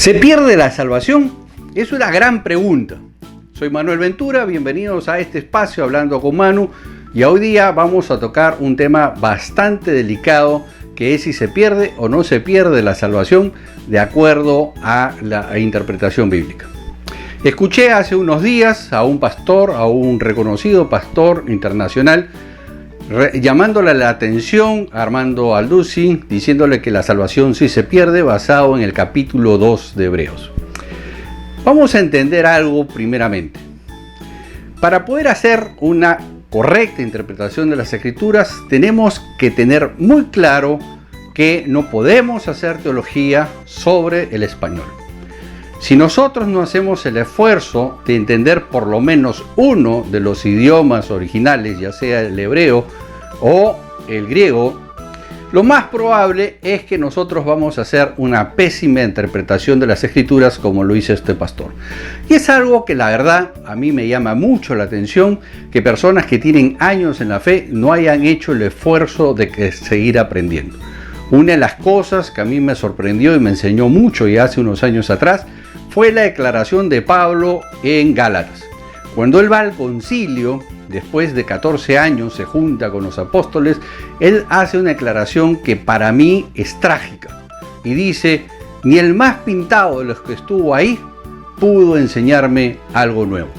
¿Se pierde la salvación? Es una gran pregunta. Soy Manuel Ventura, bienvenidos a este espacio Hablando con Manu, y hoy día vamos a tocar un tema bastante delicado, que es si se pierde o no se pierde la salvación de acuerdo a la interpretación bíblica. Escuché hace unos días a un pastor, a un reconocido pastor internacional, llamándole la atención a Armando Alduzzi, diciéndole que la salvación sí se pierde, basado en el capítulo 2 de Hebreos. Vamos a entender algo primeramente. Para poder hacer una correcta interpretación de las Escrituras, tenemos que tener muy claro que no podemos hacer teología sobre el español. Si nosotros no hacemos el esfuerzo de entender por lo menos uno de los idiomas originales, ya sea el hebreo o el griego, lo más probable es que nosotros vamos a hacer una pésima interpretación de las Escrituras, como lo hizo este pastor. Y es algo que la verdad a mí me llama mucho la atención, que personas que tienen años en la fe no hayan hecho el esfuerzo de seguir aprendiendo. Una de las cosas que a mí me sorprendió y me enseñó mucho y hace unos años atrás fue la declaración de Pablo en Gálatas. Cuando él va al concilio, después de 14 años, se junta con los apóstoles, él hace una declaración que para mí es trágica. Y dice, ni el más pintado de los que estuvo ahí pudo enseñarme algo nuevo.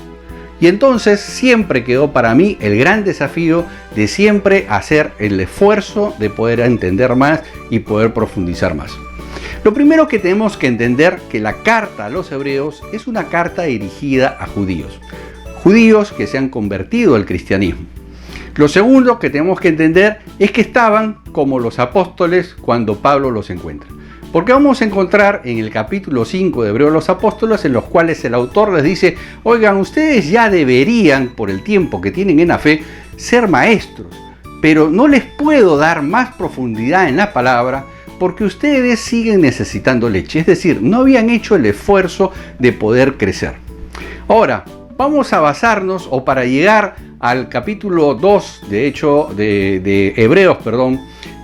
Y entonces siempre quedó para mí el gran desafío de siempre hacer el esfuerzo de poder entender más y poder profundizar más. Lo primero que tenemos que entender que la carta a los hebreos es una carta dirigida a judíos que se han convertido al cristianismo. Lo segundo que tenemos que entender es que estaban como los apóstoles cuando Pablo los encuentra. Porque vamos a encontrar en el capítulo 5 de Hebreos los Apóstoles, en los cuales el autor les dice, oigan, ustedes ya deberían, por el tiempo que tienen en la fe, ser maestros, pero no les puedo dar más profundidad en la palabra porque ustedes siguen necesitando leche. Es decir, no habían hecho el esfuerzo de poder crecer. Ahora, vamos a basarnos, o para llegar al capítulo 2, de Hebreos,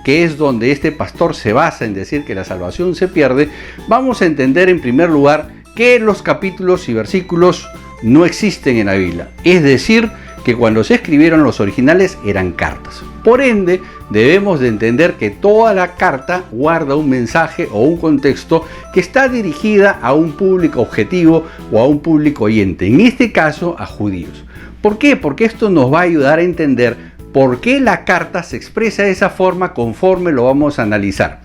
que es donde este pastor se basa en decir que la salvación se pierde, vamos a entender en primer lugar que los capítulos y versículos no existen en la Biblia. Es decir, que cuando se escribieron los originales eran cartas. Por ende, debemos de entender que toda la carta guarda un mensaje o un contexto que está dirigida a un público objetivo o a un público oyente, en este caso a judíos. ¿Por qué? Porque esto nos va a ayudar a entender por qué la carta se expresa de esa forma conforme lo vamos a analizar.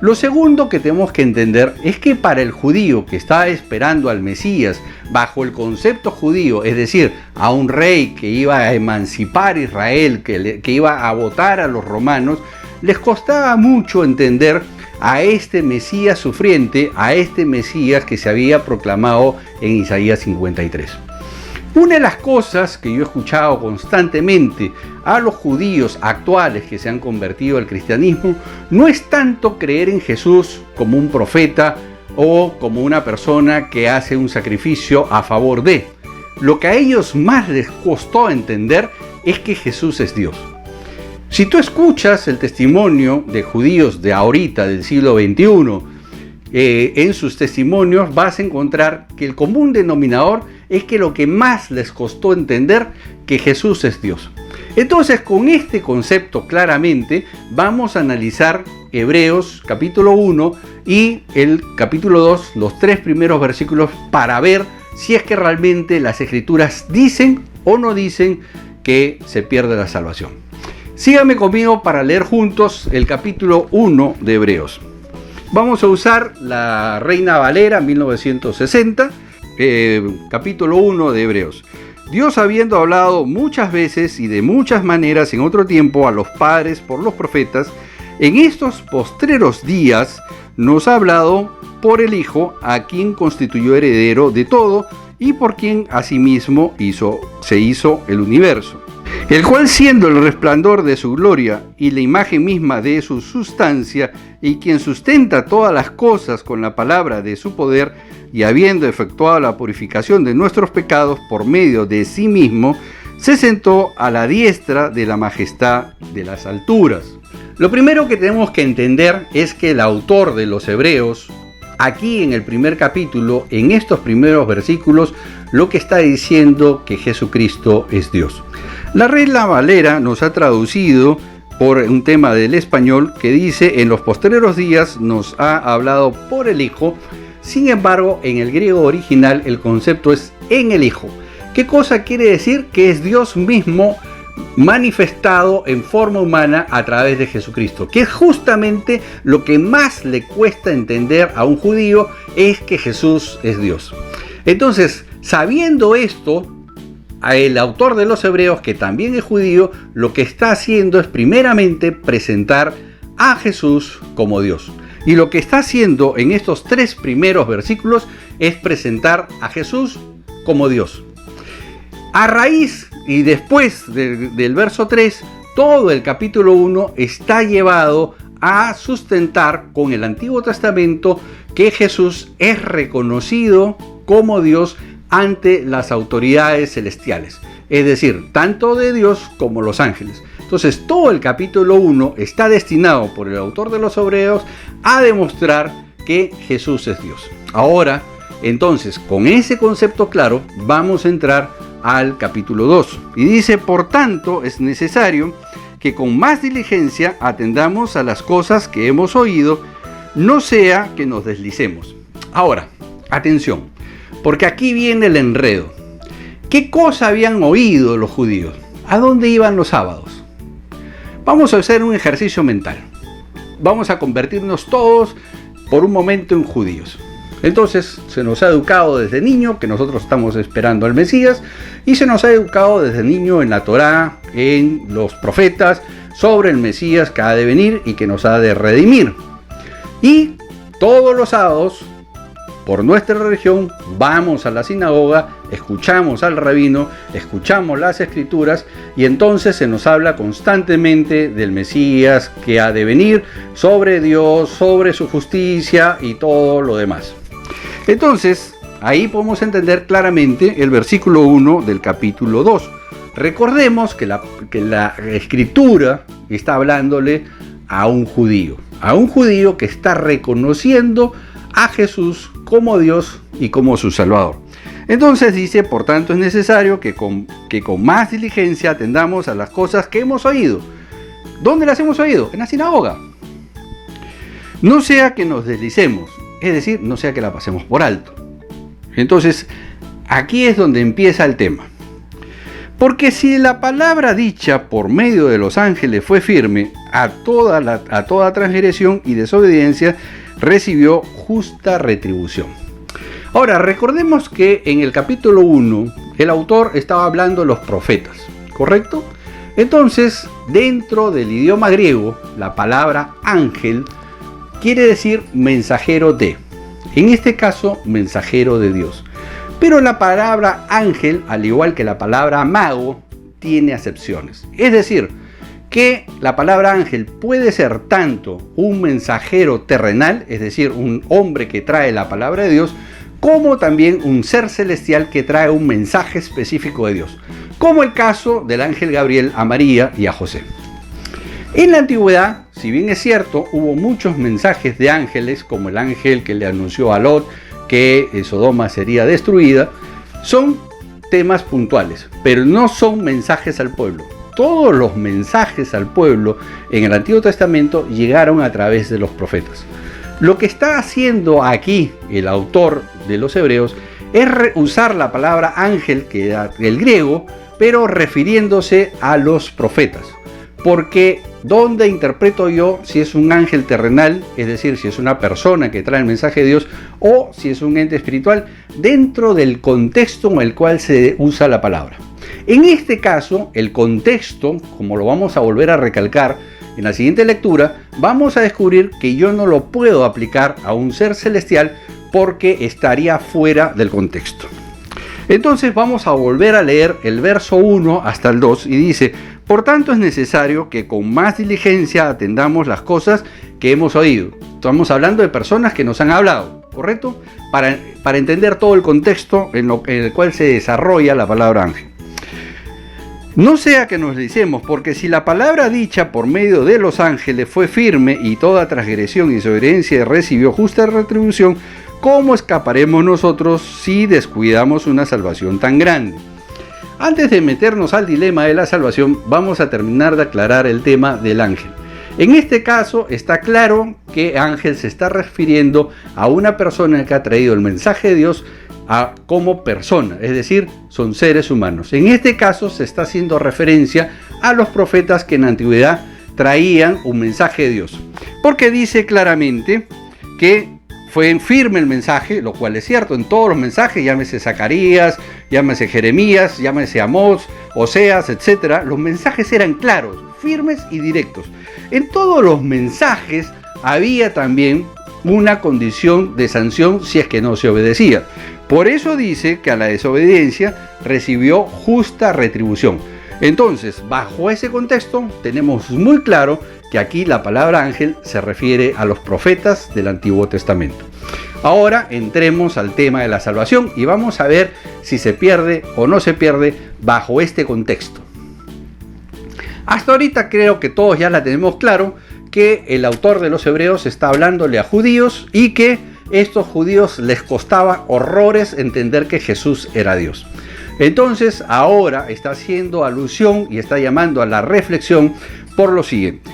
Lo segundo que tenemos que entender es que para el judío que estaba esperando al Mesías bajo el concepto judío, es decir, a un rey que iba a emancipar a Israel, que iba a votar a los romanos, les costaba mucho entender a este Mesías sufriente, a este Mesías que se había proclamado en Isaías 53. Una de las cosas que yo he escuchado constantemente a los judíos actuales que se han convertido al cristianismo no es tanto creer en Jesús como un profeta o como una persona que hace un sacrificio a favor de. Lo que a ellos más les costó entender es que Jesús es Dios. Si tú escuchas el testimonio de judíos de ahorita, del siglo XXI, en sus testimonios vas a encontrar que el común denominador es que lo que más les costó entender que Jesús es Dios. Entonces, con este concepto claramente vamos a analizar Hebreos capítulo 1 y el capítulo 2, los 3 primeros versículos, para ver si es que realmente las Escrituras dicen o no dicen que se pierde la salvación. Síganme conmigo para leer juntos el capítulo 1 de Hebreos. Vamos a usar la Reina Valera 1960, capítulo 1 de Hebreos. Dios, habiendo hablado muchas veces y de muchas maneras en otro tiempo a los padres por los profetas, en estos postreros días nos ha hablado por el Hijo, a quien constituyó heredero de todo y por quien asimismo se hizo el universo. El cual, siendo el resplandor de su gloria y la imagen misma de su sustancia, y quien sustenta todas las cosas con la palabra de su poder, y habiendo efectuado la purificación de nuestros pecados por medio de sí mismo, se sentó a la diestra de la majestad de las alturas. Lo primero que tenemos que entender es que el autor de los Hebreos aquí en el primer capítulo, en estos primeros versículos, lo que está diciendo que Jesucristo es Dios. La Reina Valera nos ha traducido por un tema del español que dice: en los postreros días nos ha hablado por el Hijo. Sin embargo, en el griego original el concepto es en el Hijo. ¿Qué cosa quiere decir? Que es Dios mismo manifestado en forma humana a través de Jesucristo, que es justamente lo que más le cuesta entender a un judío, es que Jesús es Dios. Entonces, sabiendo esto, el autor de los Hebreos, que también es judío, lo que está haciendo es primeramente presentar a Jesús como Dios. Y lo que está haciendo en estos 3 primeros versículos es presentar a Jesús como Dios. A raíz y después del verso 3, todo el capítulo 1 está llevado a sustentar con el Antiguo Testamento que Jesús es reconocido como Dios ante las autoridades celestiales, es decir, tanto de Dios como los ángeles. Entonces, todo el capítulo 1 está destinado por el autor de los Hebreos a demostrar que Jesús es Dios. Ahora, entonces, con ese concepto claro, vamos a entrar al capítulo 2. Y dice: por tanto, es necesario que con más diligencia atendamos a las cosas que hemos oído, no sea que nos deslicemos. Ahora, atención, porque aquí viene el enredo. ¿Qué cosa habían oído los judíos? ¿A dónde iban los sábados? Vamos a hacer un ejercicio mental. Vamos a convertirnos todos por un momento en judíos. Entonces, se nos ha educado desde niño que nosotros estamos esperando al Mesías, y se nos ha educado desde niño en la Torá, en los profetas, sobre el Mesías que ha de venir y que nos ha de redimir. Y todos los sábados, por nuestra religión, vamos a la sinagoga, escuchamos al rabino, escuchamos las escrituras, y entonces se nos habla constantemente del Mesías que ha de venir, sobre Dios, sobre su justicia y todo lo demás. Entonces, ahí podemos entender claramente el versículo 1 del capítulo 2. Recordemos que la escritura está hablándole a un judío que está reconociendo a Jesús como Dios y como su Salvador. Entonces dice: por tanto es necesario que con más diligencia atendamos a las cosas que hemos oído. ¿Dónde las hemos oído? En la sinagoga. No sea que nos deslicemos, es decir, no sea que la pasemos por alto. Entonces, aquí es donde empieza el tema. Porque si la palabra dicha por medio de los ángeles fue firme, a toda transgresión y desobediencia recibió justa retribución. Ahora, recordemos que en el capítulo 1, el autor estaba hablando de los profetas, ¿correcto? Entonces, dentro del idioma griego, la palabra ángel quiere decir mensajero de. En este caso, mensajero de Dios. Pero la palabra ángel, al igual que la palabra mago, tiene acepciones. Es decir, que la palabra ángel puede ser tanto un mensajero terrenal, es decir, un hombre que trae la palabra de Dios, como también un ser celestial que trae un mensaje específico de Dios, como el caso del ángel Gabriel a María y a José. En la antigüedad, si bien es cierto, hubo muchos mensajes de ángeles, como el ángel que le anunció a Lot que Sodoma sería destruida, son temas puntuales, pero no son mensajes al pueblo. Todos los mensajes al pueblo en el Antiguo Testamento llegaron a través de los profetas. Lo que está haciendo aquí el autor de los Hebreos es usar la palabra ángel, que era del griego, pero refiriéndose a los profetas. Porque ¿dónde interpreto yo si es un ángel terrenal, es decir, si es una persona que trae el mensaje de Dios, o si es un ente espiritual, dentro del contexto en el cual se usa la palabra? En este caso, el contexto, como lo vamos a volver a recalcar en la siguiente lectura, vamos a descubrir que yo no lo puedo aplicar a un ser celestial porque estaría fuera del contexto. Entonces vamos a volver a leer el verso 1 hasta el 2 y dice: por tanto es necesario que con más diligencia atendamos las cosas que hemos oído. Estamos hablando de personas que nos han hablado, ¿correcto? Para entender todo el contexto en el cual se desarrolla la palabra ángel. No sea que nos decimos, porque si la palabra dicha por medio de los ángeles fue firme y toda transgresión y desobediencia recibió justa retribución, ¿cómo escaparemos nosotros si descuidamos una salvación tan grande? Antes de meternos al dilema de la salvación, vamos a terminar de aclarar el tema del ángel. En este caso está claro que ángel se está refiriendo a una persona que ha traído el mensaje de Dios como persona, es decir, son seres humanos. En este caso se está haciendo referencia a los profetas que en la antigüedad traían un mensaje de Dios, porque dice claramente que fue firme el mensaje, lo cual es cierto en todos los mensajes, llámese Zacarías, llámese Jeremías, llámese Amós, Oseas, etc. Los mensajes eran claros, firmes y directos. En todos los mensajes había también una condición de sanción si es que no se obedecía. Por eso dice que a la desobediencia recibió justa retribución. Entonces, bajo ese contexto, tenemos muy claro que aquí la palabra ángel se refiere a los profetas del Antiguo Testamento. Ahora entremos al tema de la salvación y vamos a ver si se pierde o no se pierde bajo este contexto. Hasta ahorita creo que todos ya la tenemos claro, que el autor de los Hebreos está hablándole a judíos y que estos judíos les costaba horrores entender que Jesús era Dios. Entonces ahora está haciendo alusión y está llamando a la reflexión por lo siguiente.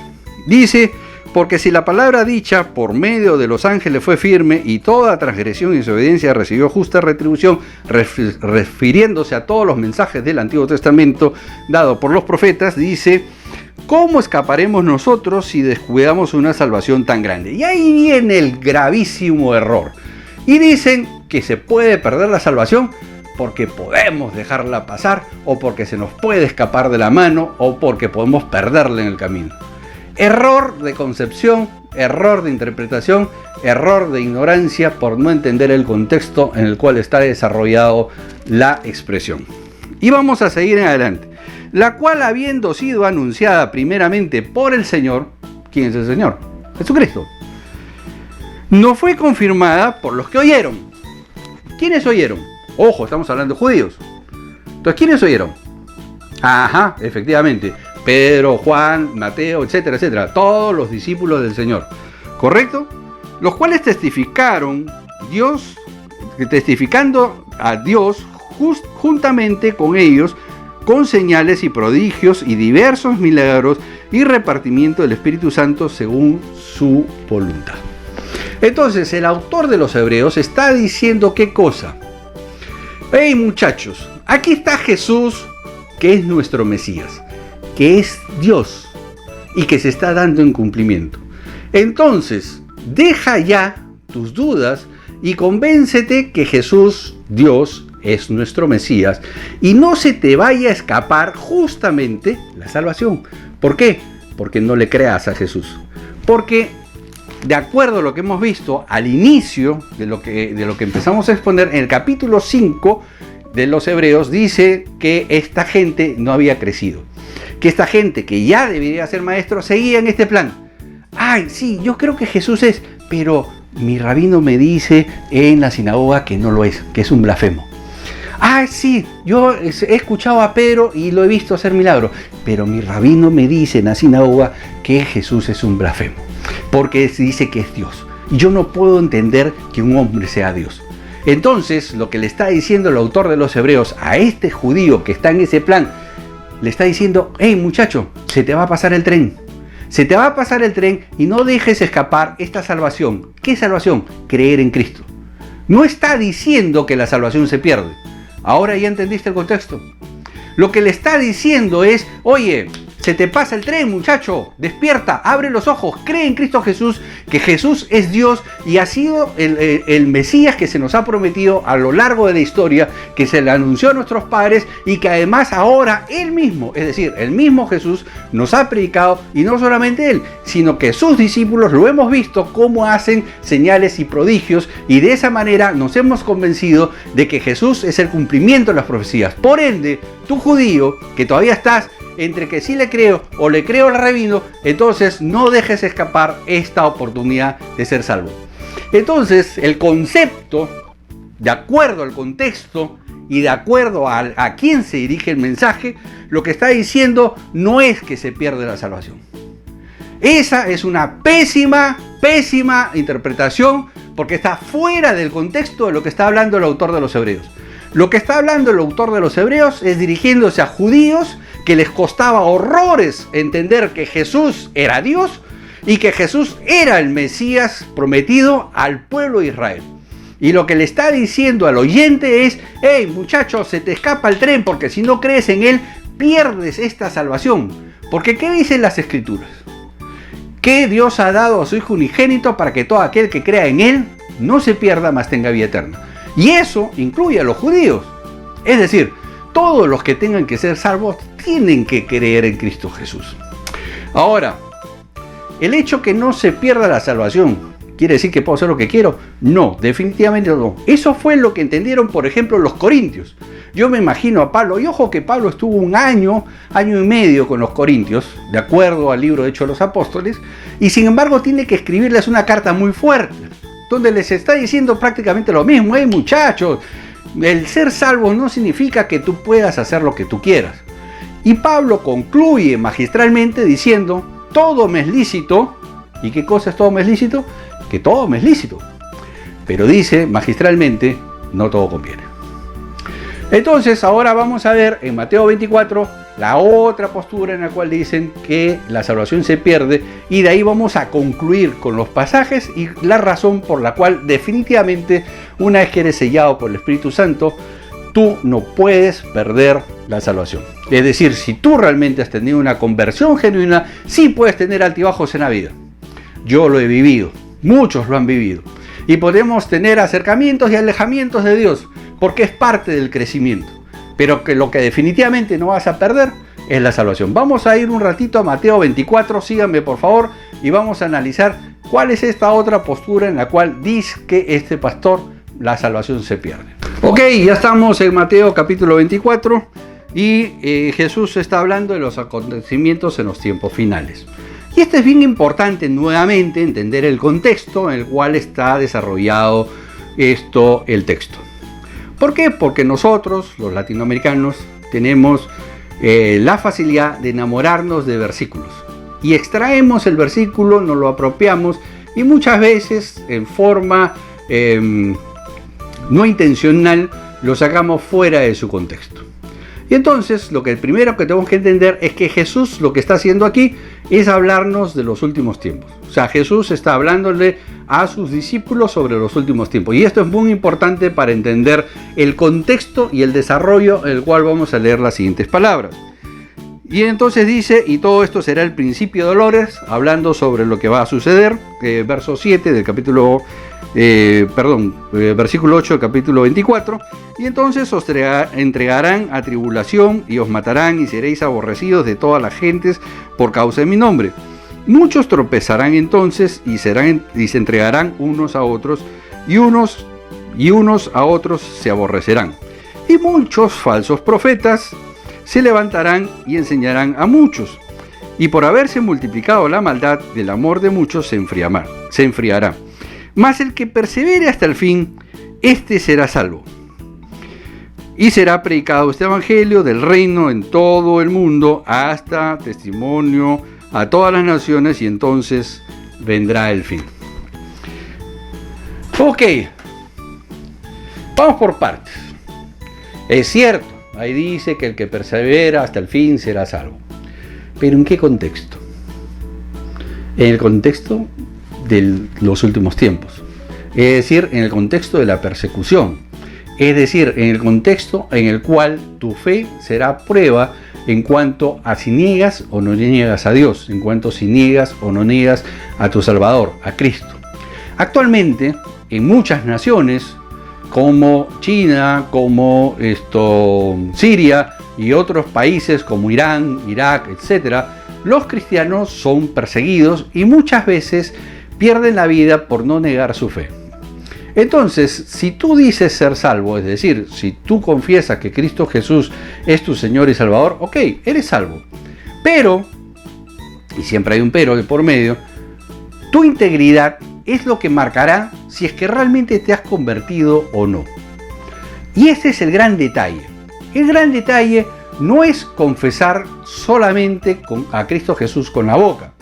Dice, porque si la palabra dicha por medio de los ángeles fue firme y toda transgresión y desobediencia recibió justa retribución, refiriéndose a todos los mensajes del Antiguo Testamento dado por los profetas, dice, ¿cómo escaparemos nosotros si descuidamos una salvación tan grande? Y ahí viene el gravísimo error. Y dicen que se puede perder la salvación porque podemos dejarla pasar, o porque se nos puede escapar de la mano, o porque podemos perderla en el camino. Error de concepción, error de interpretación, error de ignorancia por no entender el contexto en el cual está desarrollado la expresión. Y vamos a seguir en adelante. La cual, habiendo sido anunciada primeramente por el Señor, ¿quién es el Señor? Jesucristo. No fue confirmada por los que oyeron. ¿Quiénes oyeron? Ojo, estamos hablando de judíos. Entonces, ¿quiénes oyeron? Ajá, efectivamente. Pedro, Juan, Mateo, etcétera, etcétera. Todos los discípulos del Señor. ¿Correcto? Los cuales testificando a Dios juntamente con ellos, con señales y prodigios y diversos milagros y repartimiento del Espíritu Santo según su voluntad. Entonces, el autor de los Hebreos está diciendo ¿qué cosa? Hey muchachos, aquí está Jesús, que es nuestro Mesías, que es Dios y que se está dando en cumplimiento. Entonces, deja ya tus dudas y convéncete que Jesús, Dios, es nuestro Mesías y no se te vaya a escapar justamente la salvación. ¿Por qué? Porque no le creas a Jesús. Porque de acuerdo a lo que hemos visto al inicio de lo que empezamos a exponer en el capítulo 5 de los Hebreos, dice que esta gente no había crecido, que esta gente que ya debería ser maestro seguía en este plan. Ay, sí, yo creo que Jesús es, pero mi rabino me dice en la sinagoga que no lo es, que es un blasfemo. Ah, sí, yo he escuchado a Pedro y lo he visto hacer milagros, pero mi rabino me dice en la sinagoga que Jesús es un blasfemo, porque dice que es Dios. Y yo no puedo entender que un hombre sea Dios. Entonces, lo que le está diciendo el autor de los Hebreos a este judío que está en ese plan, le está diciendo, hey muchacho, se te va a pasar el tren. Se te va a pasar el tren y no dejes escapar esta salvación. ¿Qué salvación? Creer en Cristo. No está diciendo que la salvación se pierde. Ahora ya entendiste el contexto. Lo que le está diciendo es, oye, se te pasa el tren, muchacho, despierta, abre los ojos, cree en Cristo Jesús, que Jesús es Dios y ha sido el Mesías que se nos ha prometido a lo largo de la historia, que se le anunció a nuestros padres y que además ahora Él mismo, es decir, el mismo Jesús nos ha predicado, y no solamente Él, sino que sus discípulos lo hemos visto cómo hacen señales y prodigios, y de esa manera nos hemos convencido de que Jesús es el cumplimiento de las profecías. Por ende, tú judío, que todavía estás entre que sí le creo o le creo al rabino, entonces no dejes escapar esta oportunidad de ser salvo. Entonces, el concepto, de acuerdo al contexto, y de acuerdo a quién se dirige el mensaje, lo que está diciendo no es que se pierde la salvación. Esa es una pésima interpretación, porque está fuera del contexto de lo que está hablando el autor de los Hebreos. Lo que está hablando el autor de los Hebreos es dirigiéndose a judíos que les costaba horrores entender que Jesús era Dios y que Jesús era el Mesías prometido al pueblo de Israel. Y lo que le está diciendo al oyente es: hey muchachos, se te escapa el tren, porque si no crees en él, pierdes esta salvación. Porque ¿qué dicen las Escrituras? Que Dios ha dado a su Hijo unigénito para que todo aquel que crea en él no se pierda, mas tenga vida eterna. Y eso incluye a los judíos. Es decir, todos los que tengan que ser salvos tienen que creer en Cristo Jesús. Ahora, el hecho que no se pierda la salvación, ¿quiere decir que puedo hacer lo que quiero? No, definitivamente no. Eso fue lo que entendieron, por ejemplo, los corintios. Yo me imagino a Pablo, y ojo que Pablo estuvo un año y medio con los corintios, de acuerdo al libro de Hechos de los Apóstoles, y sin embargo tiene que escribirles una carta muy fuerte, donde les está diciendo prácticamente lo mismo. Hey muchachos, el ser salvo no significa que tú puedas hacer lo que tú quieras. Y Pablo concluye magistralmente diciendo: todo me es lícito. ¿Y qué cosa es todo me es lícito? Que todo me es lícito. Pero dice magistralmente: no todo conviene. Entonces ahora vamos a ver en Mateo 24 la otra postura en la cual dicen que la salvación se pierde, y de ahí vamos a concluir con los pasajes y la razón por la cual definitivamente, una vez que eres sellado por el Espíritu Santo, tú no puedes perder la salvación. Es decir, si tú realmente has tenido una conversión genuina, sí puedes tener altibajos en la vida. Yo lo he vivido, muchos lo han vivido, y podemos tener acercamientos y alejamientos de Dios, porque es parte del crecimiento. Pero que lo que definitivamente no vas a perder es la salvación. Vamos a ir un ratito a Mateo 24, síganme por favor, y vamos a analizar cuál es esta otra postura en la cual dice que este pastor, la salvación se pierde. Ok, ya estamos en Mateo capítulo 24, y Jesús está hablando de los acontecimientos en los tiempos finales. Y es bien importante nuevamente entender el contexto en el cual está desarrollado el texto. ¿Por qué? Porque nosotros, los latinoamericanos, tenemos la facilidad de enamorarnos de versículos. Y extraemos el versículo, nos lo apropiamos, y muchas veces en forma no intencional lo sacamos fuera de su contexto. Y entonces lo primero que tenemos que entender es que Jesús lo que está haciendo aquí es hablarnos de los últimos tiempos. O sea, Jesús está hablándole a sus discípulos sobre los últimos tiempos. Y esto es muy importante para entender el contexto y el desarrollo en el cual vamos a leer las siguientes palabras. Y entonces dice: y todo esto será el principio de dolores, hablando sobre lo que va a suceder, verso 7 del capítulo, versículo 8 del capítulo 24. Y entonces os entregarán a tribulación y os matarán, y seréis aborrecidos de todas las gentes por causa de mi nombre. Muchos tropezarán entonces y se entregarán unos a otros, y unos a otros se aborrecerán. Y muchos falsos profetas se levantarán y enseñarán a muchos, y por haberse multiplicado la maldad, del amor de muchos se enfriará. Mas el que persevere hasta el fin, este será salvo. Y será predicado este evangelio del reino en todo el mundo, hasta testimonio a todas las naciones, y entonces vendrá el fin. Ok, vamos por partes. Es cierto, ahí dice que el que persevera hasta el fin será salvo. ¿Pero en qué contexto? En el contexto de los últimos tiempos. Es decir, en el contexto de la persecución. Es decir, en el contexto en el cual tu fe será prueba en cuanto a si niegas o no niegas a Dios, en cuanto a si niegas o no niegas a tu Salvador, a Cristo. Actualmente, en muchas naciones, como China, como Siria y otros países como Irán, Irak, etc., los cristianos son perseguidos y muchas veces pierden la vida por no negar su fe. Entonces, si tú dices ser salvo, es decir, si tú confiesas que Cristo Jesús es tu Señor y Salvador, ok, eres salvo. Pero, y siempre hay un pero de por medio, tu integridad es lo que marcará si es que realmente te has convertido o no. Y ese es el gran detalle. El gran detalle no es confesar solamente a Cristo Jesús con la boca,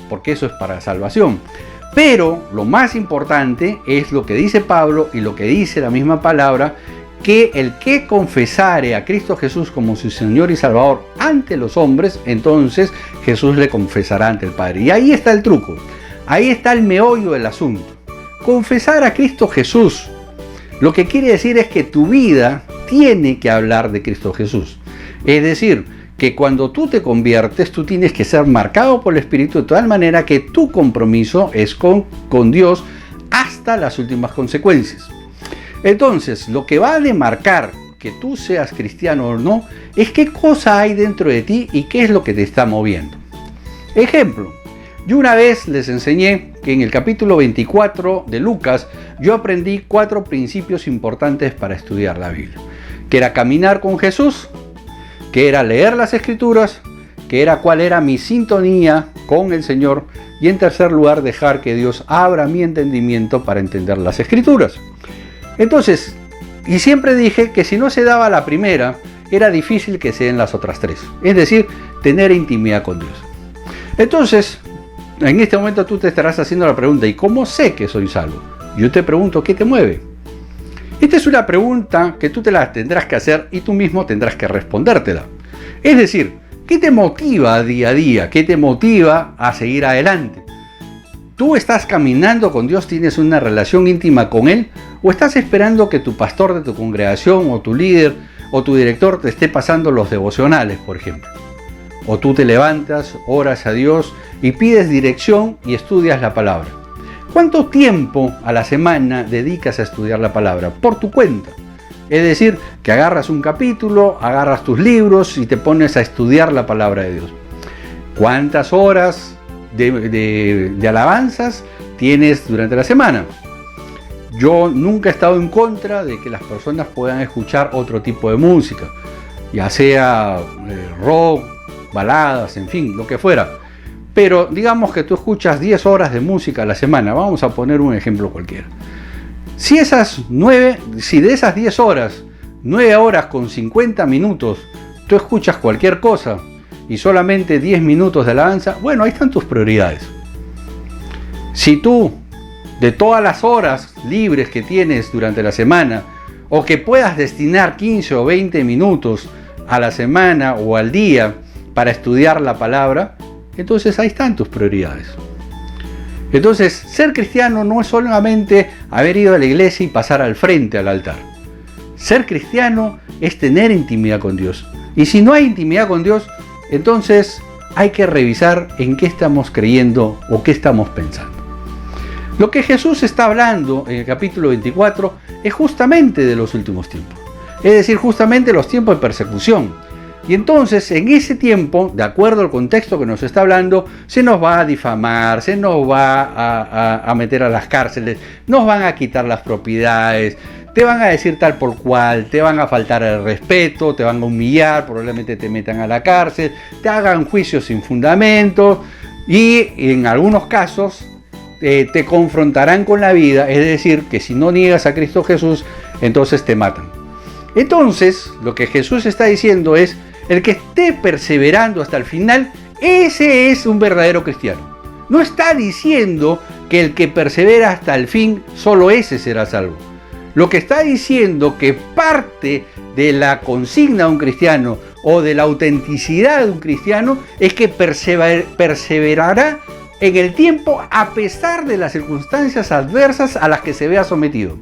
porque eso es para salvación. Pero lo más importante es lo que dice Pablo y lo que dice la misma palabra, que el que confesare a Cristo Jesús como su Señor y Salvador ante los hombres, entonces Jesús le confesará ante el Padre. Y ahí está el truco, ahí está el meollo del asunto. Confesar a Cristo Jesús, lo que quiere decir es que tu vida tiene que hablar de Cristo Jesús. Es decir, que cuando tú te conviertes, tú tienes que ser marcado por el Espíritu de tal manera que tu compromiso es con Dios hasta las últimas consecuencias. Entonces, lo que va a demarcar que tú seas cristiano o no, es qué cosa hay dentro de ti y qué es lo que te está moviendo. Ejemplo, yo una vez les enseñé que en el capítulo 24 de Lucas, yo aprendí 4 principios importantes para estudiar la Biblia. Que era caminar con Jesús, que era leer las Escrituras, que era cuál era mi sintonía con el Señor, y en tercer lugar, dejar que Dios abra mi entendimiento para entender las Escrituras. Entonces, y siempre dije que si no se daba la primera, era difícil que se den las otras 3. Es decir, tener intimidad con Dios. Entonces, en este momento tú te estarás haciendo la pregunta, ¿y cómo sé que soy salvo? Yo te pregunto, ¿qué te mueve? Esta es una pregunta que tú te la tendrás que hacer y tú mismo tendrás que respondértela. Es decir, ¿qué te motiva día a día? ¿Qué te motiva a seguir adelante? ¿Tú estás caminando con Dios, tienes una relación íntima con Él? ¿O estás esperando que tu pastor de tu congregación o tu líder o tu director te esté pasando los devocionales, por ejemplo? ¿O tú te levantas, oras a Dios y pides dirección y estudias la palabra? ¿Cuánto tiempo a la semana dedicas a estudiar la palabra? Por tu cuenta. Es decir, que agarras un capítulo, agarras tus libros y te pones a estudiar la palabra de Dios. ¿Cuántas horas de alabanzas tienes durante la semana? Yo nunca he estado en contra de que las personas puedan escuchar otro tipo de música, ya sea rock, baladas, en fin, lo que fuera. Pero digamos que tú escuchas 10 horas de música a la semana, vamos a poner un ejemplo cualquiera. Si de esas 10 horas, 9 horas con 50 minutos, tú escuchas cualquier cosa y solamente 10 minutos de alabanza, bueno, ahí están tus prioridades. Si tú, de todas las horas libres que tienes durante la semana, o que puedas destinar 15 o 20 minutos a la semana o al día para estudiar la palabra, entonces ahí están tus prioridades. Entonces, ser cristiano no es solamente haber ido a la iglesia y pasar al frente al altar. Ser cristiano es tener intimidad con Dios. Y si no hay intimidad con Dios, entonces hay que revisar en qué estamos creyendo o qué estamos pensando. Lo que Jesús está hablando en el capítulo 24 es justamente de los últimos tiempos. Es decir, justamente los tiempos de persecución. Y entonces, en ese tiempo, de acuerdo al contexto que nos está hablando, se nos va a difamar, se nos va a meter a las cárceles, nos van a quitar las propiedades, te van a decir tal por cual, te van a faltar el respeto, te van a humillar, probablemente te metan a la cárcel, te hagan juicios sin fundamento y en algunos casos te confrontarán con la vida, es decir, que si no niegas a Cristo Jesús, entonces te matan. Entonces, lo que Jesús está diciendo es, el que esté perseverando hasta el final, ese es un verdadero cristiano. No está diciendo que el que persevera hasta el fin, solo ese será salvo. Lo que está diciendo que parte de la consigna de un cristiano o de la autenticidad de un cristiano es que perseverará en el tiempo a pesar de las circunstancias adversas a las que se vea sometido.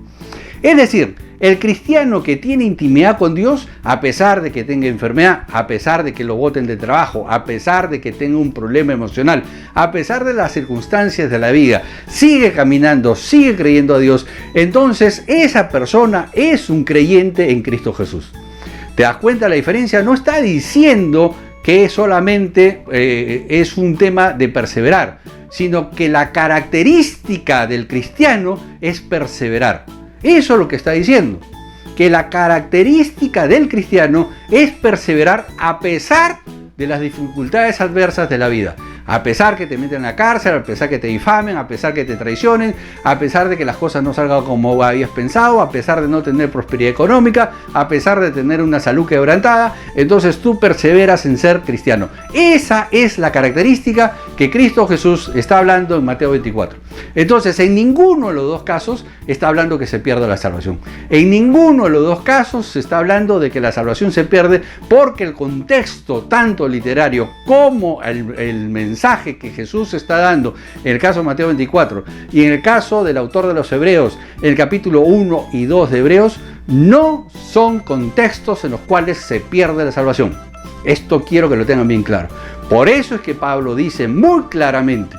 Es decir, el cristiano que tiene intimidad con Dios, a pesar de que tenga enfermedad, a pesar de que lo boten de trabajo, a pesar de que tenga un problema emocional, a pesar de las circunstancias de la vida, sigue caminando, sigue creyendo a Dios, entonces esa persona es un creyente en Cristo Jesús. ¿Te das cuenta la diferencia? No está diciendo que solamente es un tema de perseverar, sino que la característica del cristiano es perseverar. Eso es lo que está diciendo, que la característica del cristiano es perseverar a pesar de las dificultades adversas de la vida, A pesar que te meten en la cárcel, a pesar que te difamen, a pesar que te traicionen, a pesar de que las cosas no salgan como habías pensado, a pesar de no tener prosperidad económica, a pesar de tener una salud quebrantada, entonces tú perseveras en ser cristiano. Esa es la característica que Cristo Jesús está hablando en Mateo 24. Entonces, en ninguno de los dos casos está hablando que se pierda la salvación. En ninguno de los dos casos se está hablando de que la salvación se pierde, porque el contexto, tanto literario como el mensaje que Jesús está dando en el caso de Mateo 24 y en el caso del autor de los Hebreos, en el capítulo 1 y 2 de Hebreos, no son contextos en los cuales se pierde la salvación. Esto quiero que lo tengan bien claro. Por eso es que Pablo dice muy claramente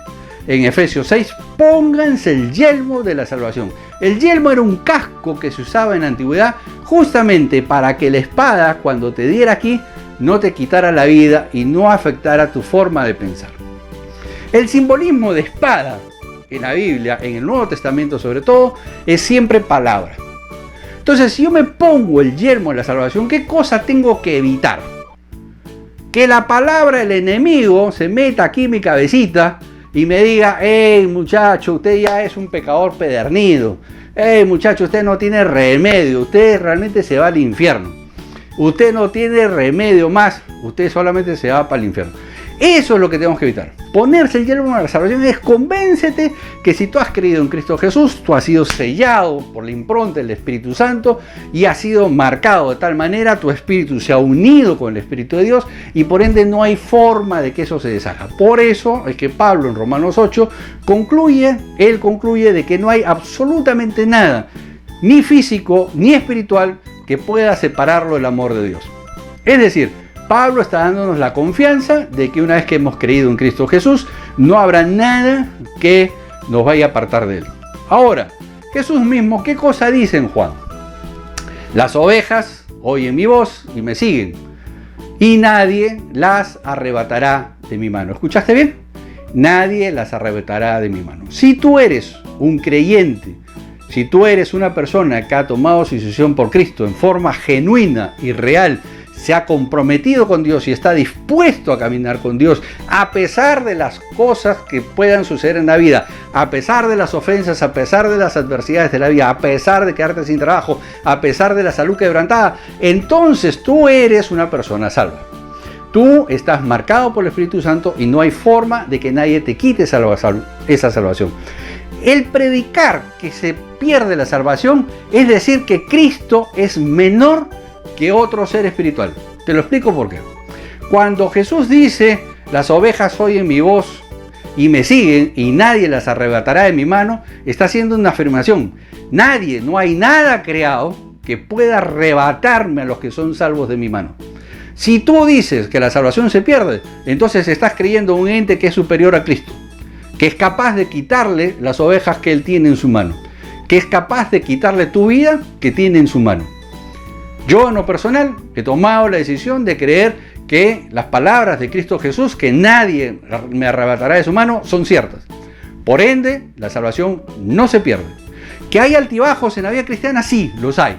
en Efesios 6, pónganse el yelmo de la salvación. El yelmo era un casco que se usaba en la antigüedad justamente para que la espada, cuando te diera aquí, no te quitara la vida y no afectara tu forma de pensar. El simbolismo de espada en la Biblia, en el Nuevo Testamento sobre todo, es siempre palabra. Entonces, si yo me pongo el yelmo de la salvación, ¿qué cosa tengo que evitar? Que la palabra del enemigo se meta aquí en mi cabecita y me diga: hey muchacho, usted ya es un pecador pedernido. Hey muchacho, usted no tiene remedio, usted realmente se va al infierno. Usted no tiene remedio más, usted solamente se va para el infierno. Eso es lo que tenemos que evitar. Ponerse el yelmo de la salvación es: convéncete que si tú has creído en Cristo Jesús, tú has sido sellado por la impronta del Espíritu Santo y has sido marcado de tal manera, tu espíritu se ha unido con el Espíritu de Dios y por ende no hay forma de que eso se deshaga. Por eso es que Pablo en Romanos 8 concluye de que no hay absolutamente nada, ni físico ni espiritual, que pueda separarlo del amor de Dios. Es decir, Pablo está dándonos la confianza de que una vez que hemos creído en Cristo Jesús, no habrá nada que nos vaya a apartar de él. Ahora, Jesús mismo, ¿qué cosa dice en Juan? Las ovejas oyen mi voz y me siguen, y nadie las arrebatará de mi mano. ¿Escuchaste bien? Nadie las arrebatará de mi mano. Si tú eres un creyente, si tú eres una persona que ha tomado su decisión por Cristo en forma genuina y real, se ha comprometido con Dios y está dispuesto a caminar con Dios, a pesar de las cosas que puedan suceder en la vida, a pesar de las ofensas, a pesar de las adversidades de la vida, a pesar de quedarte sin trabajo, a pesar de la salud quebrantada, entonces tú eres una persona salva. Tú estás marcado por el Espíritu Santo y no hay forma de que nadie te quite esa salvación. El predicar que se pierde la salvación es decir que Cristo es menor que otro ser espiritual. Te lo explico por qué. Cuando Jesús dice: las ovejas oyen mi voz y me siguen y nadie las arrebatará de mi mano, está haciendo una afirmación. Nadie, no hay nada creado que pueda arrebatarme a los que son salvos de mi mano. Si tú dices que la salvación se pierde, entonces estás creyendo en un ente que es superior a Cristo, que es capaz de quitarle las ovejas que Él tiene en su mano, que es capaz de quitarle tu vida que tiene en su mano. Yo en lo personal he tomado la decisión de creer que las palabras de Cristo Jesús, que nadie me arrebatará de su mano, son ciertas. Por ende, la salvación no se pierde. ¿Que hay altibajos en la vida cristiana? Sí, los hay.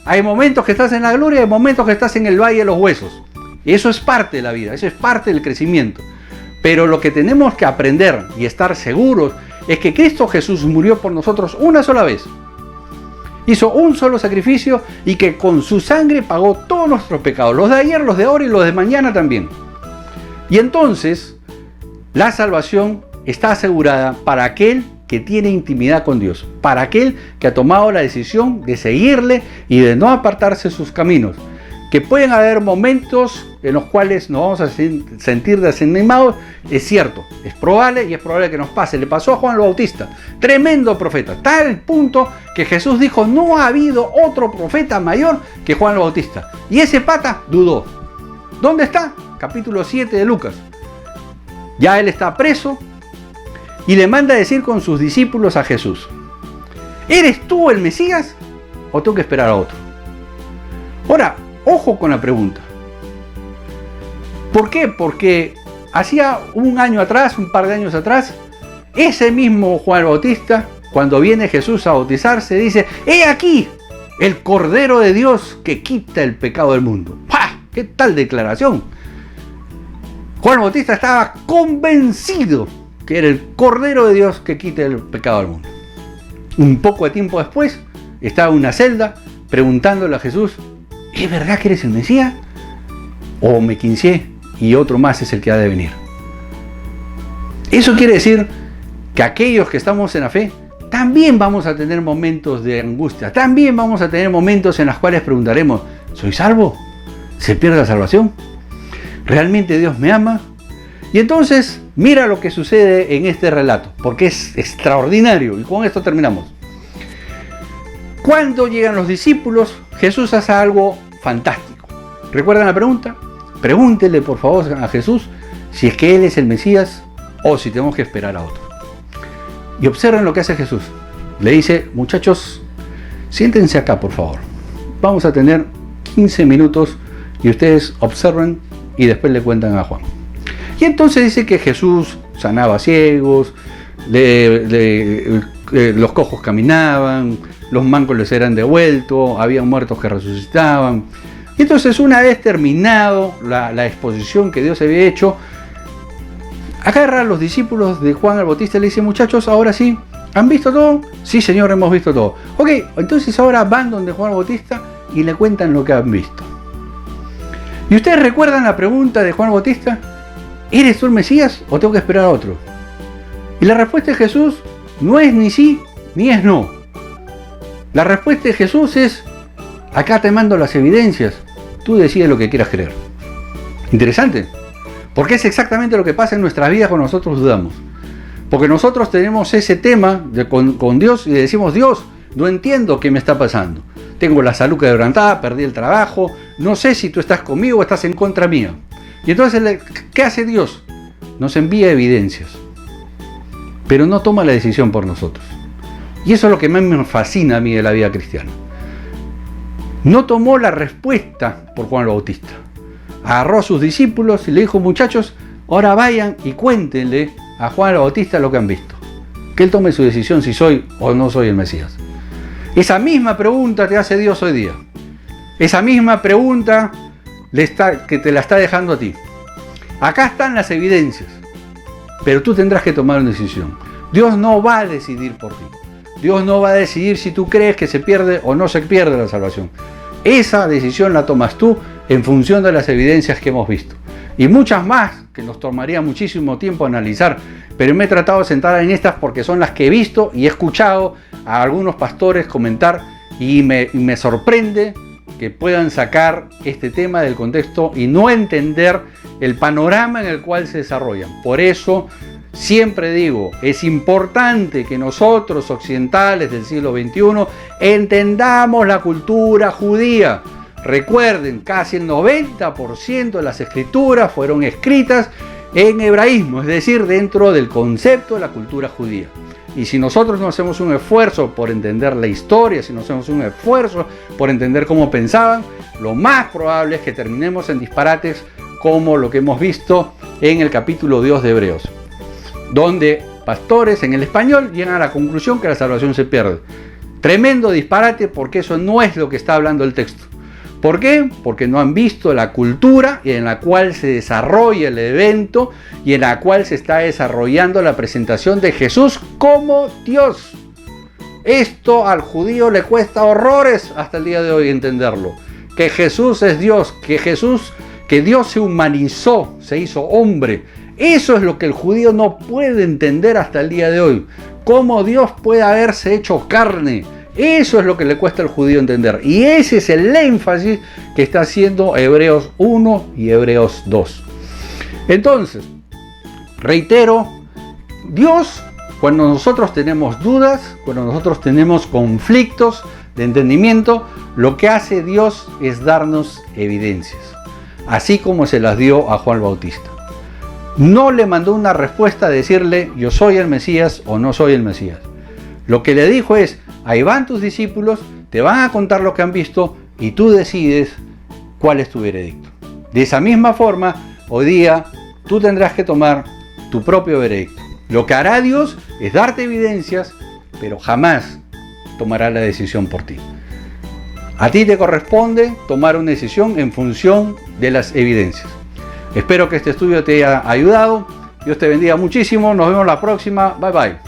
Hay momentos que estás en la gloria y hay momentos que estás en el valle de los huesos. Y eso es parte de la vida, eso es parte del crecimiento. Pero lo que tenemos que aprender y estar seguros es que Cristo Jesús murió por nosotros una sola vez. Hizo un solo sacrificio y que con su sangre pagó todos nuestros pecados, los de ayer, los de ahora y los de mañana también. Y entonces la salvación está asegurada para aquel que tiene intimidad con Dios, para aquel que ha tomado la decisión de seguirle y de no apartarse de sus caminos. Que pueden haber momentos en los cuales nos vamos a sentir desanimados, es cierto, es probable y es probable que nos pase. Le pasó a Juan el Bautista, tremendo profeta, tal punto que Jesús dijo: no ha habido otro profeta mayor que Juan el Bautista. Y ese pata dudó. ¿Dónde está? Capítulo 7 de Lucas. Ya él está preso y le manda a decir con sus discípulos a Jesús: ¿eres tú el Mesías o tengo que esperar a otro? Ahora, ojo con la pregunta. ¿Por qué? Porque hacía un año atrás, un par de años atrás, ese mismo Juan el Bautista, cuando viene Jesús a bautizarse, dice: ¡he aquí el Cordero de Dios que quita el pecado del mundo! ¡Pah! ¿Qué tal declaración? Juan Bautista estaba convencido que era el Cordero de Dios que quita el pecado del mundo. Un poco de tiempo después, estaba en una celda preguntándole a Jesús, ¿es verdad que eres el Mesías? ¿O me quincié y otro más es el que ha de venir? Eso quiere decir que aquellos que estamos en la fe también vamos a tener momentos de angustia, también vamos a tener momentos en los cuales preguntaremos, ¿soy salvo? ¿Se pierde la salvación? ¿Realmente Dios me ama? Y entonces, mira lo que sucede en este relato, porque es extraordinario, y con esto terminamos. Cuando llegan los discípulos, Jesús hace algo fantástico. ¿Recuerdan la pregunta? Pregúntenle por favor a Jesús si es que Él es el Mesías o si tenemos que esperar a otro. Y observen lo que hace Jesús. Le dice, muchachos, siéntense acá por favor. Vamos a tener 15 minutos y ustedes observen y después le cuentan a Juan. Y entonces dice que Jesús sanaba ciegos, los cojos caminaban, los mancos les eran devueltos, habían muertos que resucitaban. Y entonces, una vez terminado la exposición que Dios había hecho, agarra a los discípulos de Juan el Bautista y le dice, muchachos, ahora sí, ¿han visto todo? Sí, Señor, hemos visto todo. Ok, entonces ahora van donde Juan el Bautista y le cuentan lo que han visto. ¿Y ustedes recuerdan la pregunta de Juan el Bautista? ¿Eres tú el Mesías o tengo que esperar a otro? Y la respuesta de Jesús no es ni sí ni es no. La respuesta de Jesús es, acá te mando las evidencias, tú decides lo que quieras creer. Interesante, porque es exactamente lo que pasa en nuestras vidas cuando nosotros dudamos. Porque nosotros tenemos ese tema con Dios y le decimos, Dios, no entiendo qué me está pasando. Tengo la salud quebrantada, perdí el trabajo, no sé si tú estás conmigo o estás en contra mía. Y entonces, ¿qué hace Dios? Nos envía evidencias, pero no toma la decisión por nosotros. Y eso es lo que más me fascina a mí de la vida cristiana. No tomó la respuesta por Juan el Bautista. Agarró a sus discípulos y le dijo, muchachos, ahora vayan y cuéntenle a Juan el Bautista lo que han visto. Que él tome su decisión si soy o no soy el Mesías. Esa misma pregunta te hace Dios hoy día. Esa misma pregunta que te la está dejando a ti. Acá están las evidencias, pero tú tendrás que tomar una decisión. Dios no va a decidir por ti. Dios no va a decidir si tú crees que se pierde o no se pierde la salvación. Esa decisión la tomas tú en función de las evidencias que hemos visto. Y muchas más que nos tomaría muchísimo tiempo analizar, pero me he tratado de centrar en estas porque son las que he visto y he escuchado a algunos pastores comentar y me sorprende que puedan sacar este tema del contexto y no entender el panorama en el cual se desarrollan. Por eso siempre digo, es importante que nosotros occidentales del siglo XXI entendamos la cultura judía. Recuerden, casi el 90% de las escrituras fueron escritas en hebraísmo, es decir, dentro del concepto de la cultura judía. Y si nosotros no hacemos un esfuerzo por entender la historia, si no hacemos un esfuerzo por entender cómo pensaban, lo más probable es que terminemos en disparates como lo que hemos visto en el capítulo 2 de Hebreos, donde pastores en el español llegan a la conclusión que la salvación se pierde. Tremendo disparate, porque eso no es lo que está hablando el texto. ¿Por qué? Porque no han visto la cultura en la cual se desarrolla el evento y en la cual se está desarrollando la presentación de Jesús como Dios. Esto al judío le cuesta horrores hasta el día de hoy entenderlo. Que Jesús es Dios, que Dios se humanizó, se hizo hombre. Eso es lo que el judío no puede entender hasta el día de hoy. Cómo Dios puede haberse hecho carne. Eso es lo que le cuesta al judío entender. Y ese es el énfasis que está haciendo Hebreos 1 y Hebreos 2. Entonces, reitero, Dios, cuando nosotros tenemos dudas, cuando nosotros tenemos conflictos de entendimiento, lo que hace Dios es darnos evidencias. Así como se las dio a Juan Bautista. No le mandó una respuesta a decirle, yo soy el Mesías o no soy el Mesías. Lo que le dijo es, ahí van tus discípulos, te van a contar lo que han visto y tú decides cuál es tu veredicto. De esa misma forma, hoy día tú tendrás que tomar tu propio veredicto. Lo que hará Dios es darte evidencias, pero jamás tomará la decisión por ti. A ti te corresponde tomar una decisión en función de las evidencias. Espero que este estudio te haya ayudado. Dios te bendiga muchísimo. Nos vemos la próxima. Bye bye.